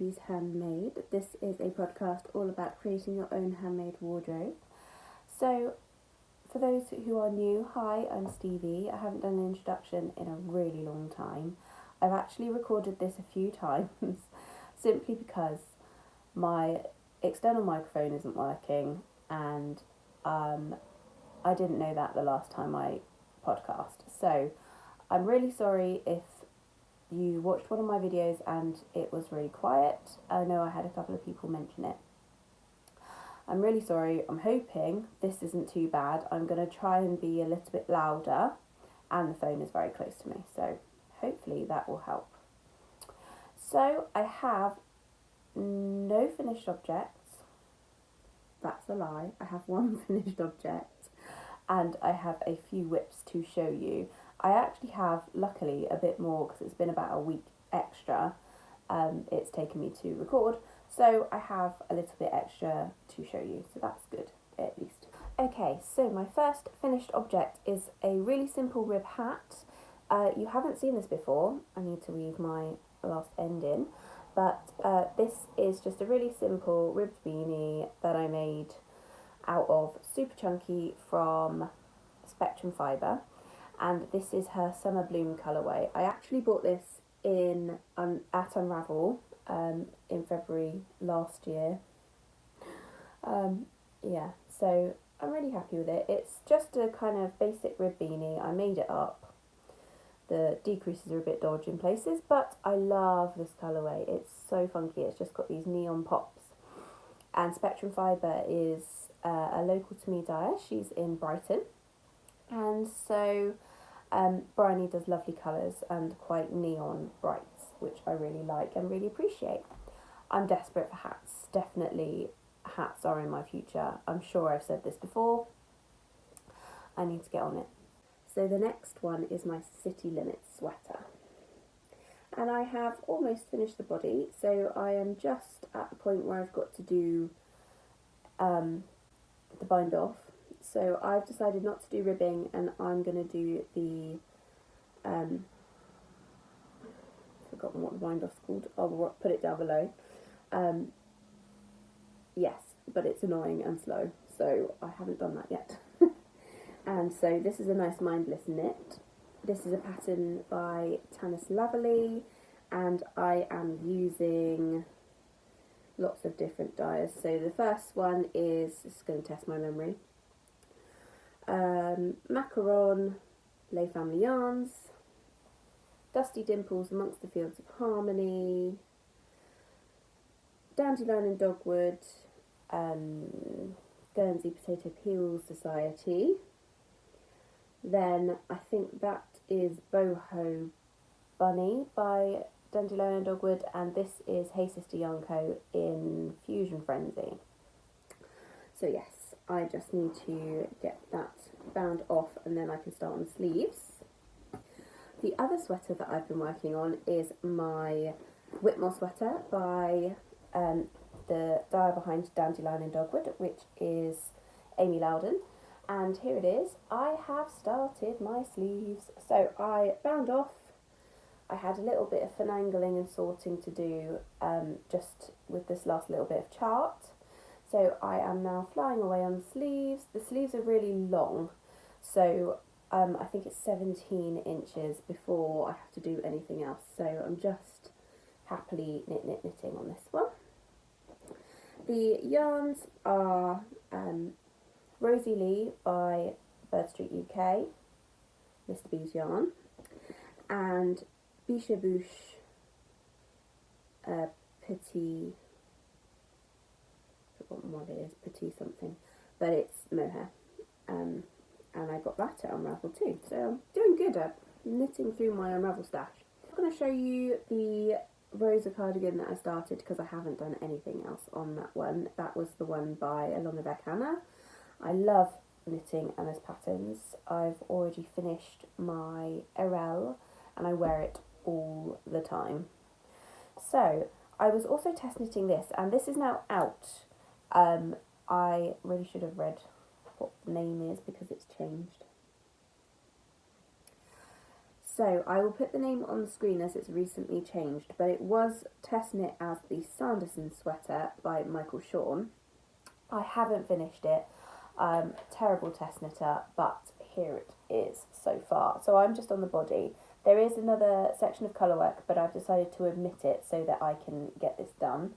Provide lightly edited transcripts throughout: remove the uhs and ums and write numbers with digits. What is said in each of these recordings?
Lovelies Handmade. This is a podcast all about creating your own handmade wardrobe. So, for those who are new, hi, I'm Stevie. I haven't done an introduction in a really long time. I've actually recorded this a few times simply because my external microphone isn't working and I didn't know that the last time I podcast. So, I'm really sorry if you watched one of my videos and it was really quiet. I know I had a couple of people mention it. I'm really sorry. I'm hoping this isn't too bad. I'm going to try and be a little bit louder, and the phone is very close to me, so hopefully that will help. So I have no finished objects. That's a lie. I have one finished object and I have a few whips to show you. I actually have, luckily, a bit more because it's been about a week extra. It's taken me to record, so I have a little bit extra to show you, so that's good, at least. Okay, so my first finished object is a really simple rib hat. You haven't seen this before. I need to weave my last end in, but this is just a really simple ribbed beanie that I made out of Super Chunky from Spectrum Fibre. And this is her Summer Bloom colourway. I actually bought this at Unravel in February last year. So I'm really happy with it. It's just a kind of basic rib beanie. I made it up. The decreases are a bit dodgy in places, but I love this colourway. It's so funky. It's just got these neon pops. And Spectrum Fibre is a local to me dyer. She's in Brighton. And so Bryony does lovely colours and quite neon brights, which I really like and really appreciate. I'm desperate for hats. Definitely hats are in my future. I'm sure I've said this before. I need to get on it. So the next one is my City Limits sweater. And I have almost finished the body, so I am just at the point where I've got to do the bind off. So I've decided not to do ribbing, and I'm going to do the, forgotten what the bind off's called, I'll put it down below. Yes, but it's annoying and slow, so I haven't done that yet. And so this is a nice mindless knit. This is a pattern by Tanis Lavalee, and I am using lots of different dyes. So the first one is, this is going to test my memory, Macaron, Lay Family Yarns, Dusty Dimples Amongst the Fields of Harmony, Dandelion and Dogwood, Guernsey Potato Peel Society. Then I think that is Boho Bunny by Dandelion and Dogwood, and this is Hey Sister Young Co in Fusion Frenzy. So yes, I just need to get that bound off and then I can start on the sleeves. The other sweater that I've been working on is my Whitmoor sweater by the dyer behind Dandelion and Dogwood, which is Amy Lowden. And here it is. I have started my sleeves. So I bound off. I had a little bit of finagling and sorting to do just with this last little bit of chart. So I am now flying away on the sleeves. The sleeves are really long, so I think it's 17 inches before I have to do anything else. So I'm just happily knitting on this one. The yarns are Rosy Lee by Bird Street UK, Mr. B's yarn, and Biches Petit, forgotten what it is, Petit something, but it's Mohair, and I got that at Unravel too, so I'm doing good at knitting through my Unravel stash. I'm going to show you the Rosy cardigan that I started because I haven't done anything else on that one. That was the one by Along the Beck Hannah. I love knitting Anna's patterns. I've already finished my RL and I wear it all the time. So I was also test knitting this, and this is now out. I really should have read what the name is because it's changed. So I will put the name on the screen as it's recently changed, but it was test knit as the Sanderson sweater by Shaun. I haven't finished it. Terrible test knitter, but here it is so far. So I'm just on the body. There is another section of colourwork, but I've decided to omit it so that I can get this done.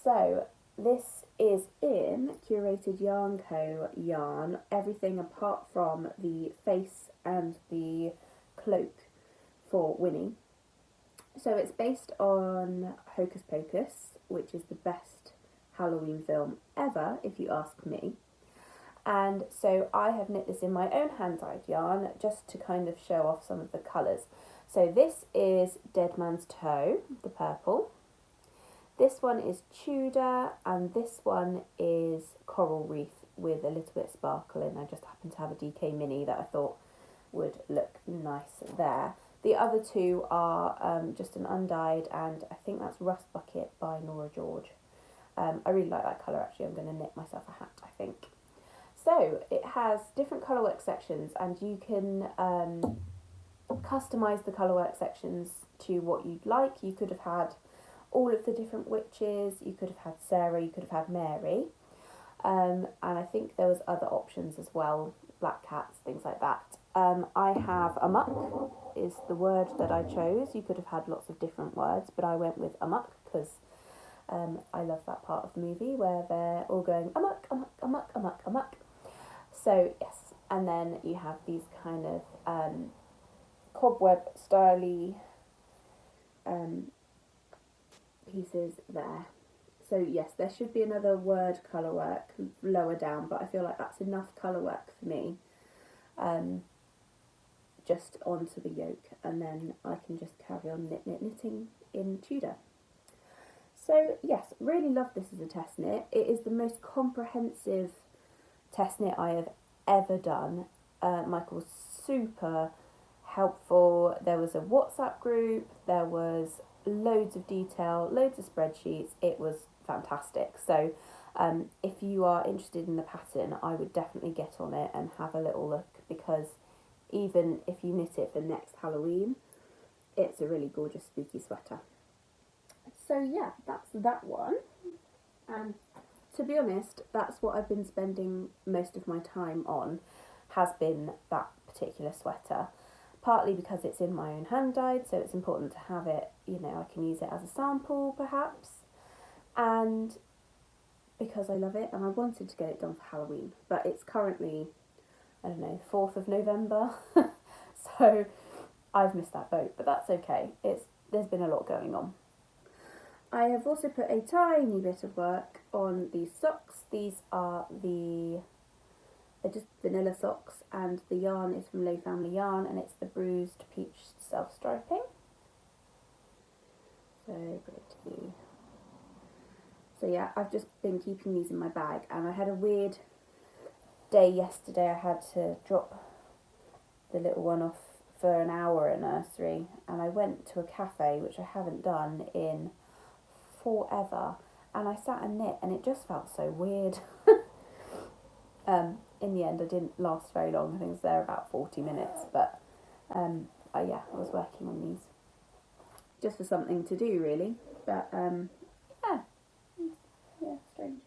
So this is in Curated Yarn Co. yarn, everything apart from the face and the cloak for Winnie. So it's based on Hocus Pocus, which is the best Halloween film ever, if you ask me. And so I have knit this in my own hand-dyed yarn just to kind of show off some of the colours. So this is Dead Man's Toe, the purple. This one is Tudor, and this one is Coral Reef with a little bit of sparkle in. I just happen to have a DK mini that I thought would look nice there. The other two are just an Undyed, and I think that's Rust Bucket by Nora George. I really like that colour actually. I'm going to knit myself a hat, I think. So it has different colourwork sections, and you can customise the colourwork sections to what you'd like. You could have had all of the different witches, you could have had Sarah, you could have had Mary, and I think there was other options as well, black cats, things like that. I have amok is the word that I chose. You could have had lots of different words, but I went with amok because I love that part of the movie where they're all going amok, amok, amok, amok, amok. So yes, and then you have these kind of cobweb styly pieces there. So yes, there should be another word colourwork lower down, but I feel like that's enough colourwork for me. Just onto the yoke, and then I can just carry on knitting in Tudor. So yes, really love this as a test knit. It is the most comprehensive test knit I have ever done. Michael was super helpful. There was a WhatsApp group, there was loads of detail, loads of spreadsheets. It was fantastic. So if you are interested in the pattern, I would definitely get on it and have a little look, because even if you knit it for next Halloween, it's a really gorgeous spooky sweater. So yeah, that's that one. And to be honest, that's what I've been spending most of my time on, has been that particular sweater. Partly because it's in my own hand dyed, so it's important to have it, you know, I can use it as a sample perhaps, and because I love it and I wanted to get it done for Halloween, but it's currently, I don't know, 4th of November, so I've missed that boat, but that's okay. There's been a lot going on. I have also put a tiny bit of work on these socks. These are they're just vanilla socks, and the yarn is from Low Family Yarn, and it's the Bruised Peach self-striping. So yeah, I've just been keeping these in my bag, and I had a weird day yesterday. I had to drop the little one off for an hour at nursery, and I went to a cafe, which I haven't done in forever, and I sat and knit, and it just felt so weird. In the end, I didn't last very long. I think I was there about 40 minutes, but I was working on these just for something to do, really. But yeah, strange.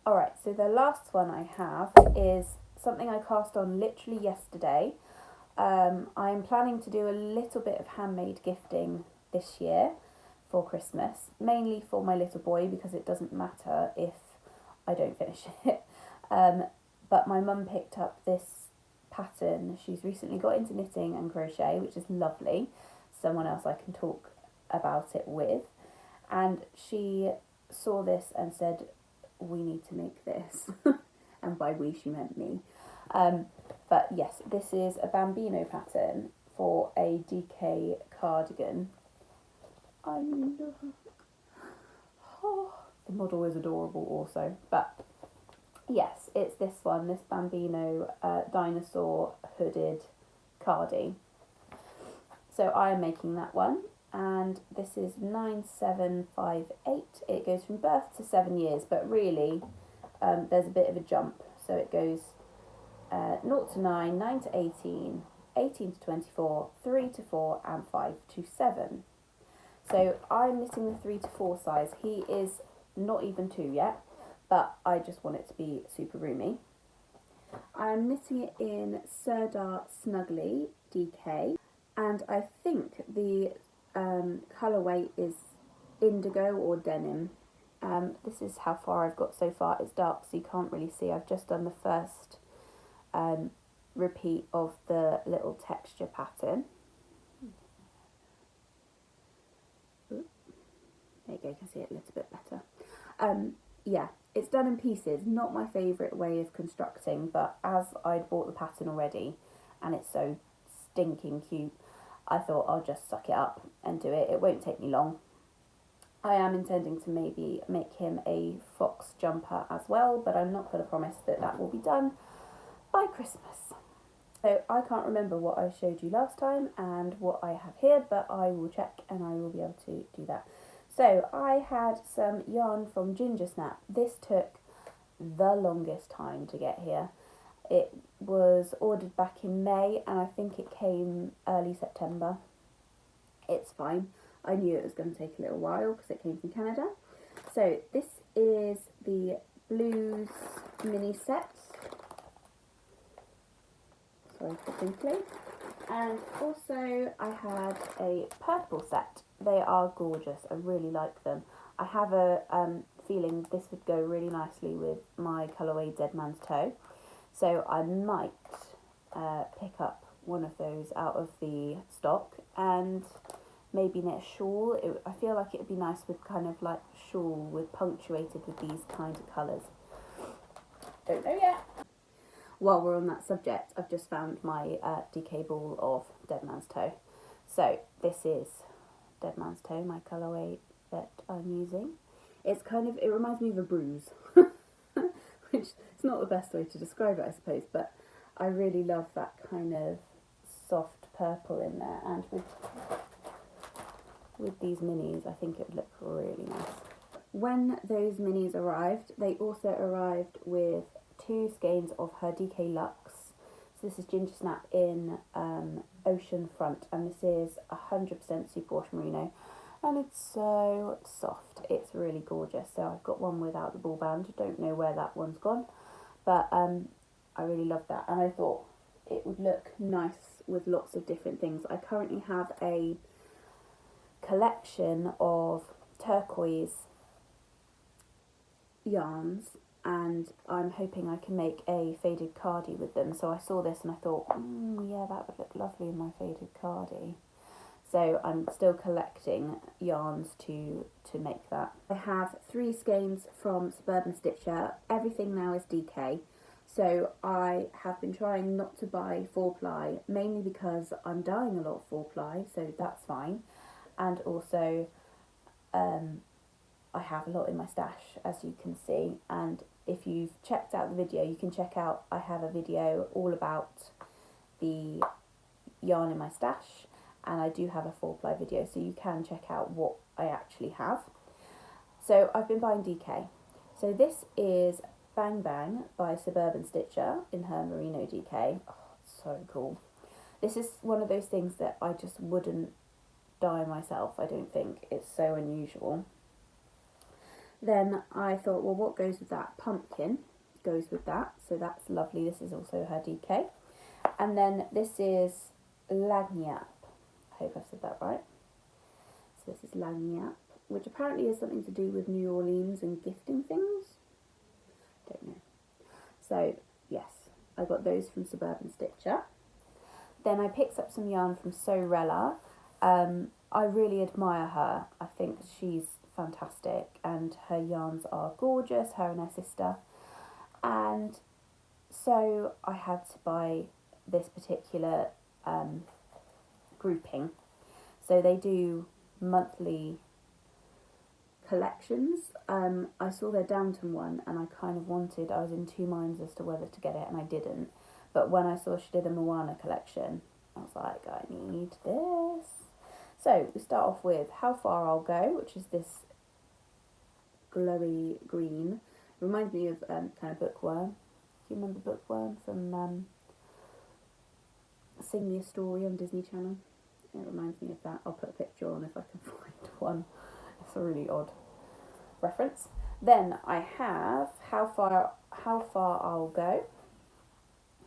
Alright, so the last one I have is something I cast on literally yesterday. I'm planning to do a little bit of handmade gifting this year for Christmas, mainly for my little boy, because it doesn't matter if I don't finish it. But my mum picked up this pattern. She's recently got into knitting and crochet, which is lovely. Someone else I can talk about it with. And she saw this and said, we need to make this. And by we, she meant me. But yes, this is a Bambino pattern for a DK cardigan. I love it. Oh, the model is adorable also, but yes, it's this one, this Bambino dinosaur hooded cardi. So I am making that one, and this is 9758. It goes from birth to 7 years, but really there's a bit of a jump. So it goes 0 to 9, 9 to 18, 18 to 24, 3 to 4 and 5 to 7. So I'm knitting the 3 to 4 size. He is not even 2 yet, but I just want it to be super roomy. I'm knitting it in Sirdar Snuggly DK, and I think the colourway is indigo or denim. This is how far I've got so far. It's dark, so you can't really see. I've just done the first repeat of the little texture pattern. There you go, you can see it a little bit better. Yeah, it's done in pieces. Not my favourite way of constructing, but as I'd bought the pattern already and it's so stinking cute, I thought I'll just suck it up and do it. It won't take me long. I am intending to maybe make him a fox jumper as well, but I'm not going to promise that that will be done by Christmas. So I can't remember what I showed you last time and what I have here, but I will check and I will be able to do that. So I had some yarn from Ginger Snap. This took the longest time to get here. It was ordered back in May and I think it came early September. It's fine. I knew it was going to take a little while because it came from Canada. So this is the Blues mini set. Sorry for twinkling. And also I had a purple set. They are gorgeous. I really like them. I have a feeling this would go really nicely with my colourway Dead Man's Toe. So I might pick up one of those out of the stock and maybe knit a shawl. I feel like it would be nice with kind of like shawl with punctuated with these kinds of colours. Don't know yet. While we're on that subject, I've just found my DK ball of Dead Man's Toe. So this is Dead Man's Toe, my colourway that I'm using. It's kind of, it reminds me of a bruise, which is not the best way to describe it, I suppose, but I really love that kind of soft purple in there, and with these minis I think it would look really nice. When those minis arrived, they also arrived with 2 skeins of her DK Luxe. So this is Ginger Snap in Ocean Front, and this is 100% superwash merino, and it's so soft. It's really gorgeous. So I've got one without the ball band. Don't know where that one's gone, but I really love that, and I thought it would look nice with lots of different things. I currently have a collection of turquoise yarns, and I'm hoping I can make a faded cardie with them. So I saw this and I thought, yeah, that would look lovely in my faded cardie. So I'm still collecting yarns to make that. I have 3 skeins from Suburban Stitcher. Everything now is DK. So I have been trying not to buy 4-ply, mainly because I'm dyeing a lot of 4-ply, so that's fine. And also I have a lot in my stash, as you can see, and if you've checked out the video, you can check out, I have a video all about the yarn in my stash, and I do have a 4-ply video, so you can check out what I actually have. So I've been buying DK. So this is Bang Bang by Suburban Stitcher in her merino DK. Oh, it's so cool. This is one of those things that I just wouldn't dye myself, I don't think. It's so unusual. Then I thought, well, what goes with that? Pumpkin goes with that, so that's lovely. This is also her DK. And then this is Lagniappe. I hope I've said that right. So this is Lagniappe, which apparently is something to do with New Orleans and gifting things. Don't know. So yes, I got those from Suburban Stitcher. Then I picked up some yarn from Sorella. I really admire her. I think she's fantastic and her yarns are gorgeous, her and her sister. And so I had to buy this particular grouping. So they do monthly collections. I saw their Downton one and I kind of wanted, I was in 2 minds as to whether to get it and I didn't. But when I saw she did a Moana collection, I was like, I need this. So we start off with How Far I'll Go, which is this glowy green. It reminds me of kind of Bookworm. Do you remember Bookworm from Sing Me a Story on Disney Channel. It reminds me of that. I'll put a picture on if I can find one. It's a really odd reference. Then I have How Far I'll Go.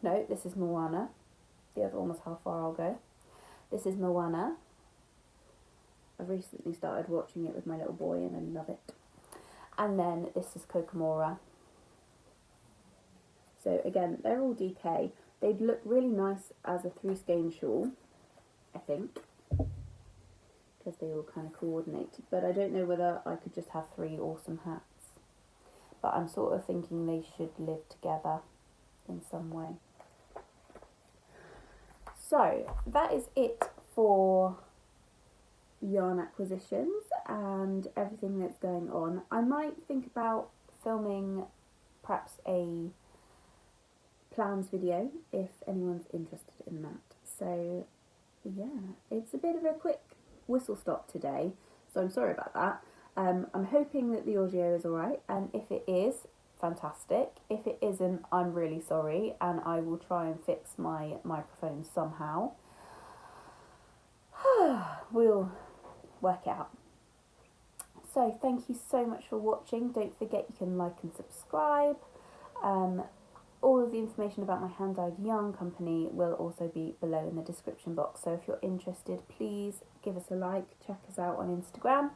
No, this is Moana. The other one was How Far I'll Go. This is Moana. I've recently started watching it with my little boy and I love it. And then this is Kokomora. So again, they're all DK. They'd look really nice as a 3-skein shawl, I think, because they all kind of coordinate. But I don't know whether I could just have 3 awesome hats. But I'm sort of thinking they should live together in some way. So that is it for yarn acquisitions and everything that's going on. I might think about filming perhaps a plans video if anyone's interested in that. So yeah, it's a bit of a quick whistle stop today, so I'm sorry about that. I'm hoping that the audio is alright, and if it is, fantastic. If it isn't, I'm really sorry, and I will try and fix my microphone somehow. We'll work it out. So thank you so much for watching. Don't forget you can like and subscribe. All of the information about my hand-dyed yarn company will also be below in the description box. So if you're interested, please give us a like, check us out on Instagram,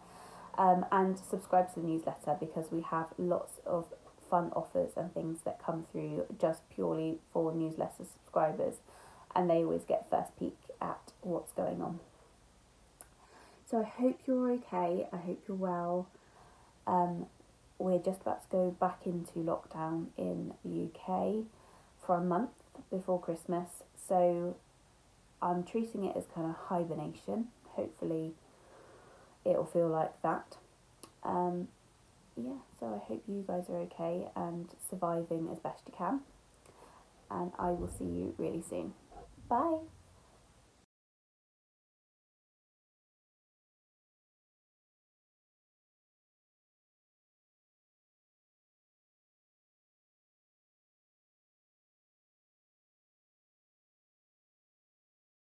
and subscribe to the newsletter, because we have lots of fun offers and things that come through just purely for newsletter subscribers, and they always get first peek at what's going on. So I hope you're okay, I hope you're well. We're just about to go back into lockdown in the UK for a month before Christmas, so I'm treating it as kind of hibernation. Hopefully it'll feel like that. Yeah, so I hope you guys are okay and surviving as best you can, and I will see you really soon. Bye!